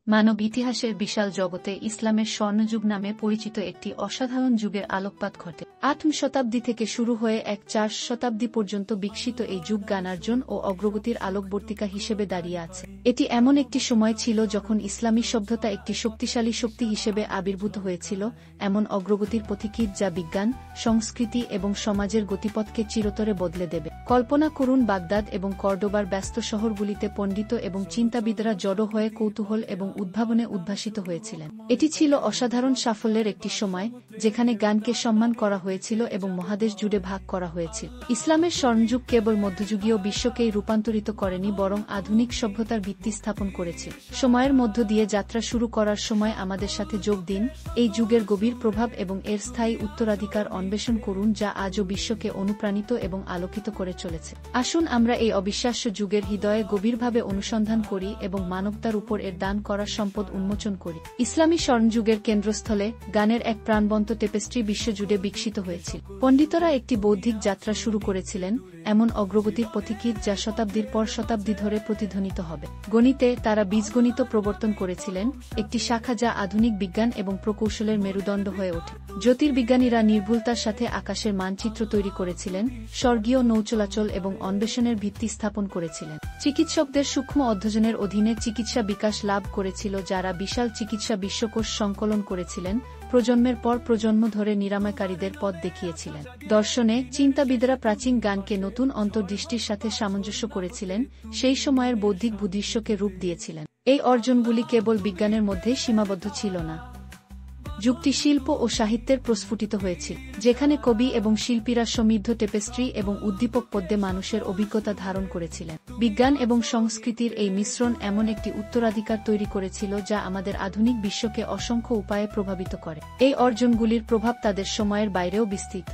মানব ইতিহাসের বিশাল জগতে ইসলামের স্বর্ণযুগ নামে পরিচিত একটি অসাধারণ যুগের আলোকপাত ঘটে। ৮ম শতাব্দী থেকে শুরু হয়ে ৪ শতাব্দী পর্যন্ত বিকশিত এই যুগ জ্ঞানার্জন ও অগ্রগতির আলোকবর্তিকা হিসেবে দাঁড়িয়ে আছে। এটি এমন একটি সময় ছিল যখন ইসলামী সভ্যতা একটি শক্তিশালী শক্তি হিসেবে আবির্ভূত হয়েছিল, এমন অগ্রগতির পথিকৃৎ যা বিজ্ঞান, সংস্কৃতি এবং সমাজের গতিপথকে চিরতরে বদলে দেবে। কল্পনা করুন, বাগদাদ এবং কর্ডোবার ব্যস্ত শহরগুলিতে পণ্ডিত এবং চিন্তাবিদরা জড়ো হয়ে কৌতূহল এবং উদ্ভাবনে উদ্ভাসিত হয়েছিলেন। এটি ছিল অসাধারণ সাফল্যের একটি সময়, যেখানে জ্ঞানকে সম্মান করা হয়েছিল এবং মহাদেশ জুড়ে ভাগ করা হয়েছিল। ইসলামের স্বর্ণযুগ কেবল মধ্যযুগীয় বিশ্বকেই রূপান্তরিত করেনি, বরং আধুনিক সভ্যতার ভিত্তি স্থাপন করেছে। সময়ের মধ্য দিয়ে যাত্রা শুরু করার সময় আমাদের সাথে যোগ দিন, এই যুগের গভীর প্রভাব এবং এর স্থায়ী উত্তরাধিকার অন্বেষণ করুন, যা আজও বিশ্বকে অনুপ্রাণিত এবং আলোকিত করে চলেছে। আসুন আমরা এই অবিশ্বাস্য যুগের হৃদয়ে গভীরভাবে অনুসন্ধান করি এবং মানবতার উপর এর দান করা সম্পদ উন্মোচন করি। ইসলামী স্বর্ণযুগের কেন্দ্রস্থলে গানের এক প্রাণবন্ত টেপেস্ট্রি বিশ্বজুড়ে বিকশিত হয়েছিল। পণ্ডিতরা একটি বৌদ্ধিক যাত্রা শুরু করেছিলেন, এমন অগ্রগতির পথিকৃৎ যা শতাব্দীর পর শতাব্দী ধরে প্রতিধ্বনিত হবে। গণিতে তারা বীজগণিত প্রবর্তন করেছিলেন, একটি শাখা যা আধুনিক বিজ্ঞান এবং প্রকৌশলের মেরুদণ্ড হয়ে ওঠে। জ্যোতির্বিজ্ঞানীরা নির্ভুলতার সাথে আকাশের মানচিত্র তৈরি করেছিলেন, স্বর্গীয় নৌচলাচল এবং অন্বেষণের ভিত্তি স্থাপন করেছিলেন। চিকিৎসকদের সূক্ষ্ম অধ্যয়নের অধীনে চিকিৎসা বিকাশ লাভ করেছিল, যারা বিশাল চিকিৎসা বিশ্বকোষ সংকলন করেছিলেন, প্রজন্মের পর প্রজন্ম ধরে নিরাময়কারীদের পথ দেখিয়েছিলেন। দর্শনে চিন্তাবিদরা প্রাচীন জ্ঞানকে নতুন অন্তর্দৃষ্টির সাথে সামঞ্জস্য করেছিলেন, সেই সময়ের বৌদ্ধিক বুদ্ধিশ্বকে রূপ দিয়েছিলেন। এই অর্জনগুলি কেবল বিজ্ঞানের মধ্যেই সীমাবদ্ধ ছিল না, যুগটি শিল্প ও সাহিত্যের প্রস্ফুটিত হয়েছিল, যেখানে কবি এবং শিল্পীরা সমৃদ্ধ টেপেস্ট্রি এবং উদ্দীপক পদ্যে মানুষের অভিজ্ঞতা ধারণ করেছিলেন। বিজ্ঞান এবং সংস্কৃতির এই মিশ্রণ এমন একটি উত্তরাধিকার তৈরি করেছিল যা আমাদের আধুনিক বিশ্বকে অসংখ্য উপায়ে প্রভাবিত করে। এই অর্জনগুলির প্রভাব তাদের সময়ের বাইরেও বিস্তৃত।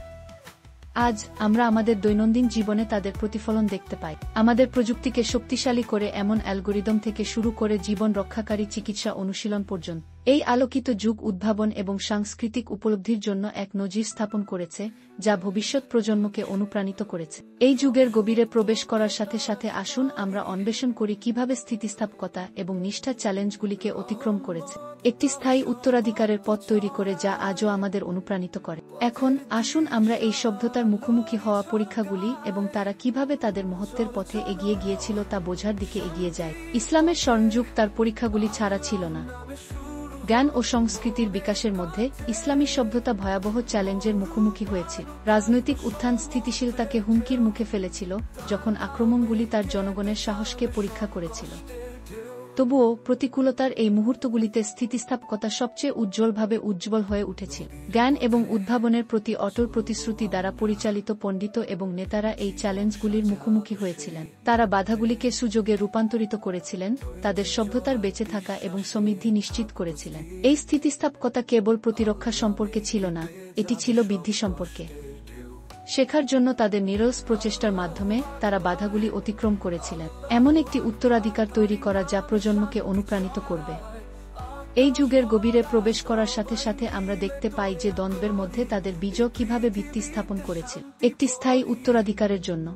আজ আমরা আমাদের দৈনন্দিন জীবনে তাদের প্রতিফলন দেখতে পাই। আমাদের প্রযুক্তিকে শক্তিশালী করে এমন অ্যালগরিদম থেকে শুরু করে জীবন রক্ষাকারী চিকিৎসা অনুশীলন পর্যন্ত, এই আলোকিত যুগ উদ্ভাবন এবং সাংস্কৃতিক উপলব্ধির জন্য এক নজির স্থাপন করেছে, যা ভবিষ্যৎ প্রজন্মকে অনুপ্রাণিত করেছে। এই যুগের গভীরে প্রবেশ করার সাথে সাথে আসুন আমরা অন্বেষণ করি কিভাবে স্থিতিস্থাপকতা এবং নিষ্ঠার চ্যালেঞ্জগুলিকে অতিক্রম করেছে, একটি স্থায়ী উত্তরাধিকারের পথ তৈরি করে যা আজও আমাদের অনুপ্রাণিত করে। এখন আসুন আমরা এই সভ্যতার মুখোমুখি হওয়া পরীক্ষাগুলি এবং তারা কিভাবে তাদের মহত্বের পথে এগিয়ে গিয়েছিল তা বোঝার দিকে এগিয়ে যায়। ইসলামের স্বর্ণযুগ তার পরীক্ষাগুলি ছাড়া ছিল না। জ্ঞান ও সংস্কৃতির বিকাশের মধ্যে ইসলামী সভ্যতা ভয়াবহ চ্যালেঞ্জের মুখোমুখি হয়েছিল। রাজনৈতিক উত্থান স্থিতিশীলতাকে হুমকির মুখে ফেলেছিল, যখন আক্রমণগুলি তার জনগণের সাহসকে পরীক্ষা করেছিল। তবুও প্রতিকূলতার এই মুহূর্তগুলিতে স্থিতিস্থাপকতা সবচেয়ে উজ্জ্বলভাবে উজ্জ্বল হয়ে উঠেছিল। জ্ঞান এবং উদ্ভাবনের প্রতি অটল প্রতিশ্রুতি দ্বারা পরিচালিত পণ্ডিত এবং নেতারা এই চ্যালেঞ্জগুলির মুখোমুখি হয়েছিলেন। তারা বাধাগুলিকে সুযোগে রূপান্তরিত করেছিলেন, তাদের সভ্যতার বেঁচে থাকা এবং সমৃদ্ধি নিশ্চিত করেছিলেন। এই স্থিতিস্থাপকতা কেবল প্রতিরক্ষা সম্পর্কে ছিল না, এটি ছিল বৃদ্ধি সম্পর্কে। শেখার জন্য তাদের নিরলস প্রচেষ্টার মাধ্যমে তারা বাধাগুলি অতিক্রম করেছিলেন, এমন একটি উত্তরাধিকার তৈরি করা যা প্রজন্মকে অনুপ্রাণিত করবে। এই যুগের গভীরে প্রবেশ করার সাথে সাথে আমরা দেখতে পাই যে দ্বন্দ্বের মধ্যে তাদের বিজয় কিভাবে ভিত্তি স্থাপন করেছিল একটি স্থায়ী উত্তরাধিকারের জন্য।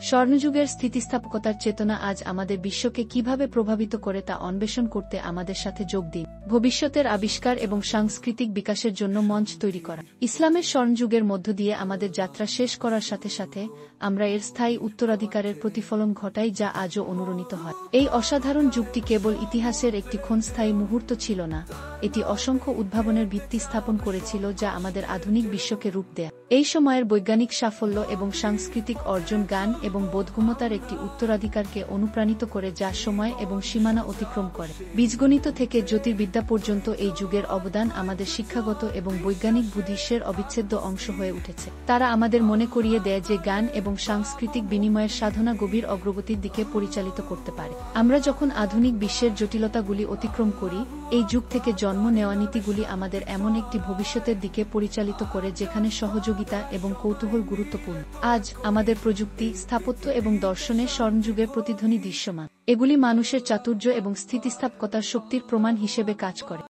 স্বর্ণযুগের স্থিতিস্থাপকতার চেতনা আজ আমাদের বিশ্বকে কিভাবে প্রভাবিত করে তা অন্বেষণ করতে আমাদের সাথে যোগ দিন। ভবিষ্যতের আবিষ্কার এবং সাংস্কৃতিক বিকাশের জন্য মঞ্চ তৈরি করা। ইসলামের স্বর্ণযুগের মধ্য দিয়ে আমাদের যাত্রা শেষ করার সাথে সাথে আমরা এর স্থায়ী উত্তরাধিকারের প্রতিফলন ঘটাই, যা আজও অনুরণিত হয়। এই অসাধারণ যুগটি কেবল ইতিহাসের একটি ক্ষণস্থায়ী মুহূর্ত ছিল না, এটি অসংখ্য উদ্ভাবনের ভিত্তি স্থাপন করেছিল যা আমাদের আধুনিক বিশ্বকে রূপ দেয়। এই সময়ের বৈজ্ঞানিক সাফল্য এবং সাংস্কৃতিক অর্জন জ্ঞান এবং বোধগম্যতার একটি উত্তরাধিকারকে অনুপ্রাণিত করে যা সময় এবং সীমানা অতিক্রম করে। বীজগণিত থেকে জ্যোতির্বিদ্যা পর্যন্ত এই যুগের অবদান আমাদের শিক্ষাগত এবং বৈজ্ঞানিক বুদ্ধির অবিচ্ছেদ্য অংশ হয়ে উঠেছে। তারা আমাদের মনে করিয়ে দেয় যে জ্ঞান এবং সাংস্কৃতিক বিনিময়ের সাধনা গভীর অগ্রগতির দিকে পরিচালিত করতে পারে। আমরা যখন আধুনিক বিশ্বের জটিলতাগুলি অতিক্রম করি, এই যুগ থেকে জন্ম নেওয়া নীতিগুলি আমাদের এমন একটি ভবিষ্যতের দিকে পরিচালিত করে যেখানে সহযোগিতা এবং কৌতূহল গুরুত্বপূর্ণ। আজ আমাদের প্রযুক্তি, স্থাপত্য এবং দর্শনে স্বর্ণযুগের প্রতিধ্বনি দৃশ্যমান। এগুলি মানুষের চাতুর্য এবং স্থিতিস্থাপকতার শক্তির প্রমাণ হিসেবে কাজ করে।